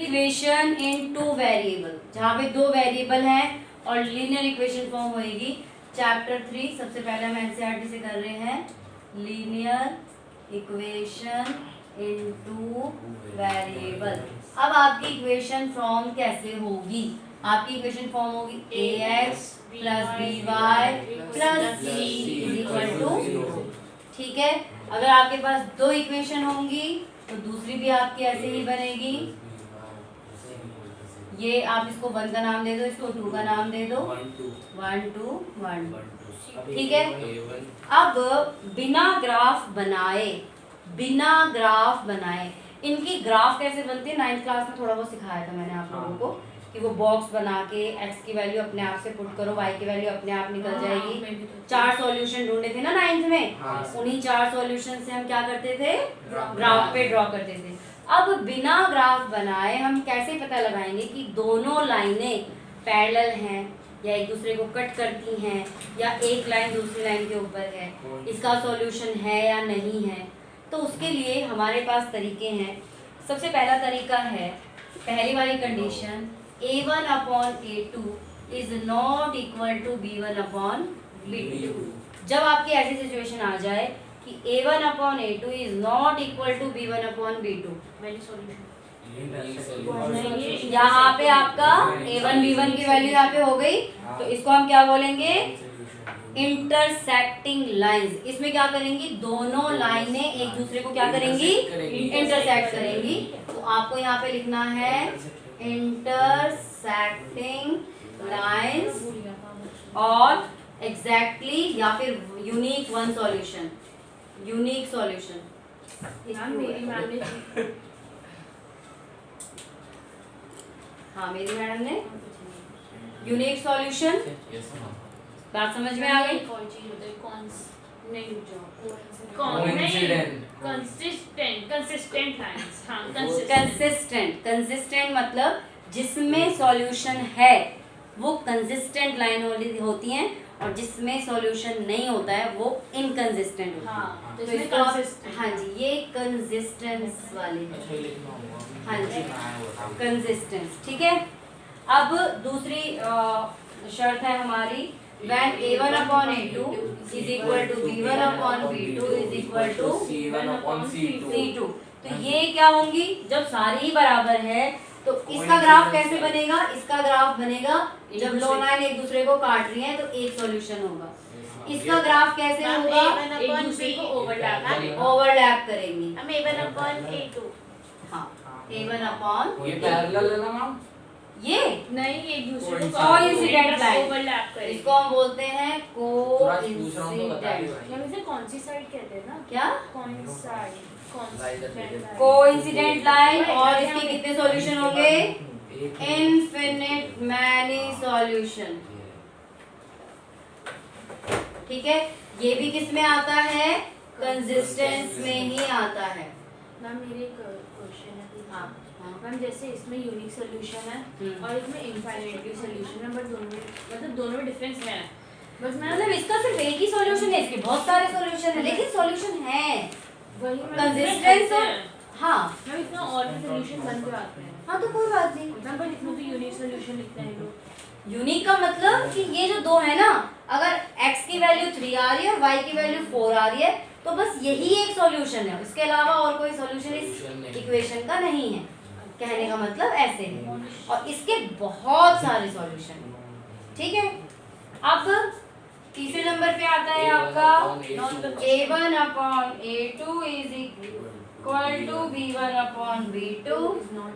Equation in two variable, जहाँ पे दो वेरिएबल हैं और लीनियर इक्वेशन फॉर्म होएगी। चैप्टर 3 सबसे पहले हम एनसीईआरटी से कर रहे हैं, linear equation in two variable. अब आपकी इक्वेशन फॉर्म कैसे होगी? आपकी इक्वेशन फॉर्म होगी ax plus by plus c is equal to, ठीक है। अगर आपके पास दो इक्वेशन होंगी तो दूसरी भी आपकी ऐसे ही बनेगी। ये आप इसको 1 का नाम दे दो, इसको 2 का नाम दे दो, 1 2 1, ठीक है। अब बिना ग्राफ बनाए इनकी ग्राफ कैसे बनती है, 9th क्लास में थोड़ा बहुत सिखाया था मैंने आप लोगों को कि वो बॉक्स बना के x की वैल्यू अपने आप से पुट करो, y की वैल्यू अपने आप निकल जाएगी। 4 सॉल्यूशन ढूंढे थे ना 9th में, उन्हीं 4 सॉल्यूशन से हम क्या करते थे, ग्राफ पे ड्रॉ करते थे। अब बिना ग्राफ बनाए हम कैसे पता लगाएंगे कि दोनों लाइनें पैरेलल हैं या एक दूसरे को कट करती हैं या एक लाइन दूसरी लाइन के ऊपर है, इसका सॉल्यूशन है या नहीं है? तो उसके लिए हमारे पास तरीके हैं। सबसे पहला तरीका है, पहली वाली condition a1 upon a2 is not equal to b1 upon b2। जब आपकी ऐसी सिचुएशन आ जाए कि a1 upon a2 is not equal to b1 upon b2, यहाँ पे आपका a1 b1 की वैल्यू यहाँ पे हो गई, तो इसको हम क्या बोलेंगे, इंटरसेक्टिंग लाइंस। इसमें क्या करेंगी, दोनों लाइनें एक दूसरे को क्या करेंगी, इंटरसेक्ट करेंगी। तो आपको यहाँ पे लिखना है इंटरसेक्टिंग लाइंस और एग्जैक्टली या फिर unique one solution, unique solution. हाँ मेरी मैडम ने यूनिक सॉल्यूशन, बात समझ में आ गई? कंसिस्टेंट मतलब जिसमें सॉल्यूशन है वो कंसिस्टेंट लाइन होती हैं और जिसमें सॉल्यूशन नहीं होता है वो इनकंसिस्टेंट होती है। तो इसको हाँ जी, ये कंसिस्टेंस वाली है, हाँ जी कंसिस्टेंस, ठीक है। अब दूसरी शर्त है हमारी, when a1 upon a2 is equal to b1 upon b2 is equal to c1 upon c2। तो ये क्या होंगी, जब सारी ही बराबर है तो इसका ग्राफ कैसे बनेगा, इसका ग्राफ बनेगा जब लो लाइन एक दूसरे को काट रही है तो एक सॉल्यूशन होगा। इसका ग्राफ कैसे होगा, एक दूसरे को ओवरलैप करेंगी। हम a1 upon a2, हाँ a1 upon, ये पैरेलल है ना मैम, ये नहीं एक दूसरे को कोइंसिडेंट लाइन, ओवरलैप करेंगे। इसको हम बोलते हैं कोइंसिडेंट। हम इसे कॉन्सिसाइड कहते हैं ना, क्या, कोइंसिडेंट लाइन। और इसके कितने सॉल्यूशन होंगे, इनफिनिट मैनी सॉल्यूशन, ठीक है। ये भी किस में आता है, कंसिस्टेंस में ही आता है। मैम मेरे क्वेश्चन है, हाँ मैम जैसे इसमें यूनिक सोल्यूशन है और इसमें इनफाइनाइटली सोल्यूशन है, बट दोनों में डिफरेंस है। बस मैं मतलब इसका सिर्फ एक ही सॉल्यूशन है, इसके बहुत सारे सॉल्यूशन है, लेकिन सॉल्यूशन है वही कंसिस्टेंस। हाँ मैम इसमें और भी सोल्यूशन बन जाते हैं। हाँ तो कोई बात नहीं मैम बट इसमें तो यूनिक सोल्यूशन लिखते हैं लोग। यूनिक का मतलब कि ये जो दो है ना, अगर x की वैल्यू 3 आ रही है और y की वैल्यू 4 आ रही है तो बस यही एक सॉल्यूशन है, उसके अलावा और कोई सॉल्यूशन इस इक्वेशन का नहीं है। कहने का मतलब ऐसे है, और इसके बहुत सारे सॉल्यूशन हैं, ठीक है। अब तीसरे नंबर पे आता है आपका a1 upon a2 is equal to b1 upon b2 is not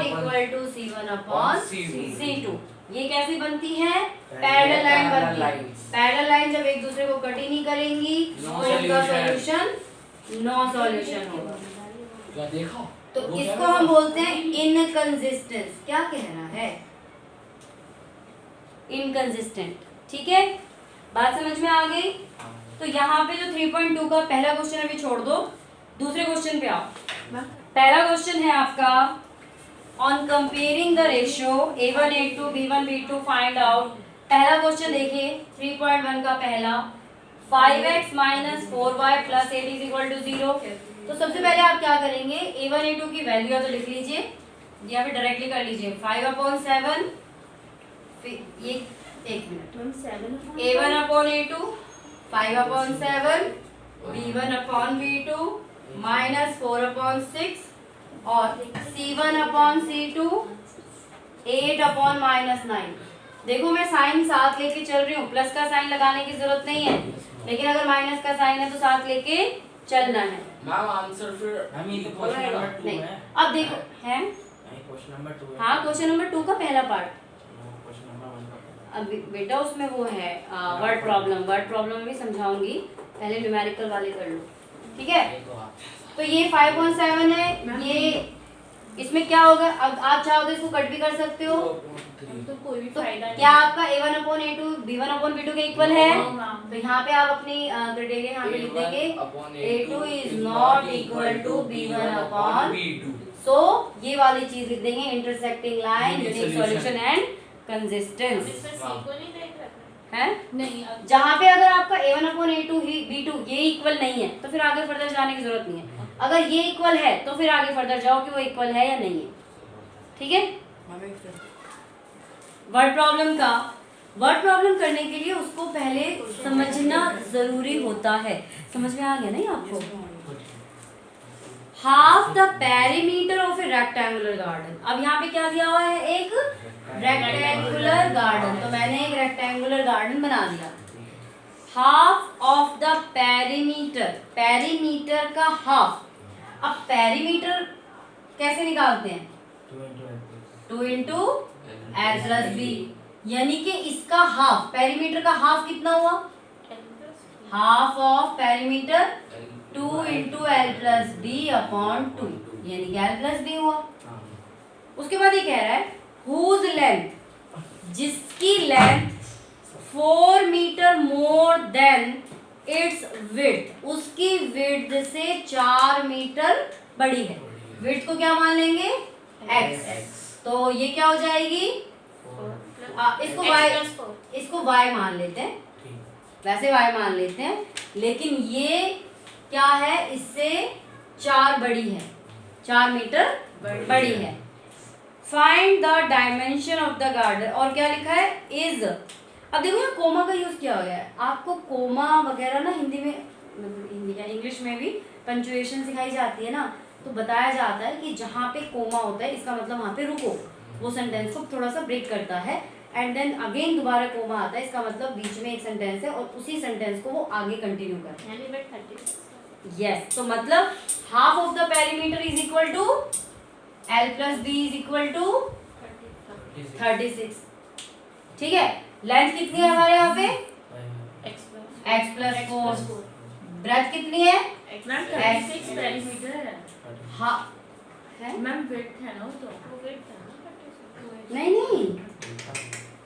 equal to c1 upon c2। ये कैसी बनती है, पैरेलल लाइन बनती है। पैरेलल लाइन जब एक दूसरे को कट ही नहीं करेंगी तो इसका सॉल्यूशन नो सॉल्यूशन होगा। तो इसको हम बोलते हैं इनकंसिस्टेंस। क्या कह रहा है, इनकंसिस्टेंट, ठीक है। बात समझ में आ गई? तो यहाँ पे जो 3.2 का पहला क्वेश्चन अभी छोड़ दो, दूसरे क्वेश्चन पे आओ। पहला क्वेश्चन है आपका, on comparing the ratio a1 a2 b1 b2 find out. पहला क्वेश्चन देखिए 3.1 का पहला, 5x minus 4y plus 8 is equal to 0। तो सबसे पहले आप क्या करेंगे, a1 a2 की वैल्यू या तो लिख लीजिए या फिर डायरेक्टली कर लीजिए 5/7, ये एक minute, a1 a2 5/7 b1/v2 minus 4/6 और c1/c2 8/-9। देखो मैं साइन साथ लेके चल रही हूँ, प्लस का साइन लगाने की जरूरत नहीं है, लेकिन अगर माइनस का साइन है तो साथ लेके चलना है। मैम आंसर फिर क्वेश्चन नंबर 2 नहीं, है। अब देखो है क्वेश्चन नंबर 2 है। हाँ, क्वेश्चन नंबर 2 का पहला पार्ट। क्वेश्चन नंबर 1 का अब बेटा उसमें वो है वर्ड प्रॉब्लम भी समझाऊंगी, पहले न्यूमेरिकल वाले कर लो, ठीक है। तो ये 5.7 है, ये इसमें क्या होगा, अब आप चाहो तो इसको कट भी कर सकते हो, तो कोई भी तो फायदा नहीं। क्या आपका a1/a2 b1/b2 के इक्वल है? हाँ। तो यहाँ पे आप अपनी क्राइटेरिया यहाँ पे लिख देंगे a2 is not equal to b1/b2। So ये वाली चीज लिख देंगे, intersecting line, unique solution and consistence इसमें सी को नहीं देख रखा है। नहीं, अब जहाँ पे अगर आपका a1/a2 ही b2 ये इक्वल नहीं है तो फिर आगे फर्दर जाने की जरूरत नहीं है, अगर ये इक्वल है तो फिर आगे फर्दर जाओ कि वो इक्वल है या नहीं है, ठीक है। वर्ड प्रॉब्लम करने के लिए उसको पहले समझना जरूरी होता है, समझ में आ गया नहीं आपको? Half the perimeter of A rectangular garden. अब यहाँ पे क्या दिया हुआ है, एक रेक्टेंगुलर गार्डन, तो मैंने एक रेक्टेंगुलर गार्डन बना दिया। हाफ ऑफ द पेरीमीटर का हाफ। अब पेरीमीटर कैसे निकालते हैं, 2 इंटू एल प्लस बी, यानी कि इसका हाफ, पेरीमीटर का हाफ कितना हुआ, half of perimeter 2 into L plus B upon 2, यानी कि एल प्लस बी हुआ। उसके बाद ये कह रहा है हुज लेंथ, जिसकी length 4 metre more than its width, उसकी विड्थ से 4 मीटर बड़ी है। विड्थ को क्या मान लेंगे, x, तो ये क्या हो जाएगी, इसको y मान लेते हैं, वैसे y मान लेते हैं, लेकिन ये क्या है, इससे 4 बड़ी है, 4 मीटर बड़ी है। Find the dimension of the garden, और क्या लिखा है, इज। अब देखो यहाँ कोमा का यूज किया गया है, आपको कोमा वगैरह ना हिंदी में, हिंदी या इंग्लिश में भी पंचुएशन सिखाई जाती है ना, तो बताया जाता है कि जहाँ पे कोमा होता है इसका मतलब वहाँ पे रुको, वो सेंटेंस को थोड़ा सा ब्रेक करता है, एंड देन अगेन दोबारा कोमा आता है, इसका मतलब बीच में एक सेंटेंस है और उसी सेंटेंस को वो आगे कंटिन्यू करता है। यस, तो मतलब half of the perimeter is equal to L plus B is equal to 36, ठीक है। लेंथ कितनी है हमारे यहाँ पे, x प्लस 4, ब्रेथ कितनी है, x पेरीमीटर है। हाँ है मैम विड्थ है ना, तो विड्थ है ना, नहीं,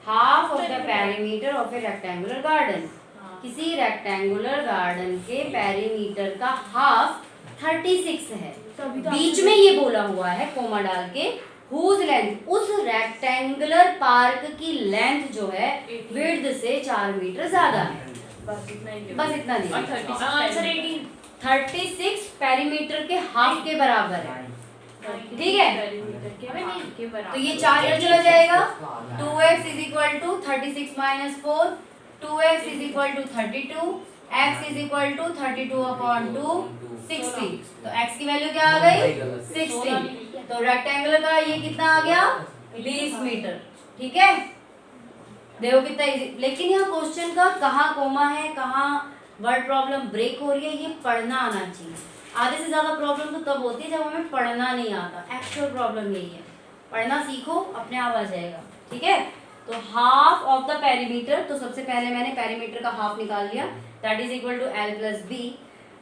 half of the perimeter of A rectangular garden. किसी रेक्टेंगुलर गार्डन के पेरीमीटर का हाफ 36 है, बीच में ये बोला हुआ है कोमा डाल के, हुज लेंथ, उस रेक्टेंगुलर पार्क की लेंथ जो है विड्थ से 4 मीटर ज्यादा है, बस इतना नहीं। आंसर 18, 36 पेरीमीटर के हाफ के बराबर है, ठीक है। तो ये 4 इधर चला जाएगा, 2x is equal to 36 minus 4, 2x is equal to 32, x is equal to 32 upon 2, 60। तो x की वैल्यू क्या आ गई, 60। तो रेक्टेंगुलर का ये कितना आ गया, 20 मीटर, ठीक है। देखो कितना इजी, लेकिन यहाँ क्वेश्चन का कहाँ कोमा है, कहाँ वर्ड प्रॉब्लम ब्रेक हो रही है, ये पढ़ना आना चाहिए। आधे से ज्यादा प्रॉब्लम तो तब होती है जब हमें पढ़ना नहीं आता, एक्चुअल प्रॉब्लम यही है, पढ़ना सीखो अपने आप आ जाएगा, ठीक है। तो हाफ ऑफ द पेरीमीटर, तो सबसे पहले मैंने पेरीमीटर का हाफ निकाल लिया, that is equal to L plus B,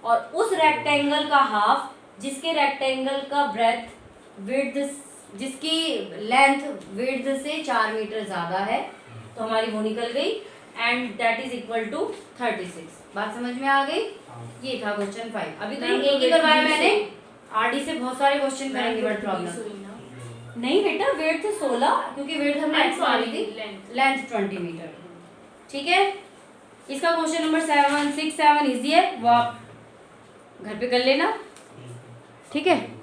और उस रेक्टेंगल का हाफ जिसके रेक्टेंगल का ब्रेथ विड्थ, जिसकी लेंथ विड्थ से 4 मीटर ज्यादा है, तो हमारी वो निकल गई, and that is equal to 36। बात समझ में आ गई, ये था क्वेश्चन 5। अभी तो एक ही करवाया मैंने, आरडी से बहुत सारे क्वेश्चन करेंगे वर्ड प्रॉब्लम। नहीं बेटा, वेट थे 16, क्योंकि वेट हमने एक्स मानी थी, लेंथ 20 मीटर, ठीक है। इसका क्वेश्चन नंबर 7, 6, 7 इजी है, वो आप घर पे कर लेना। ठीक है।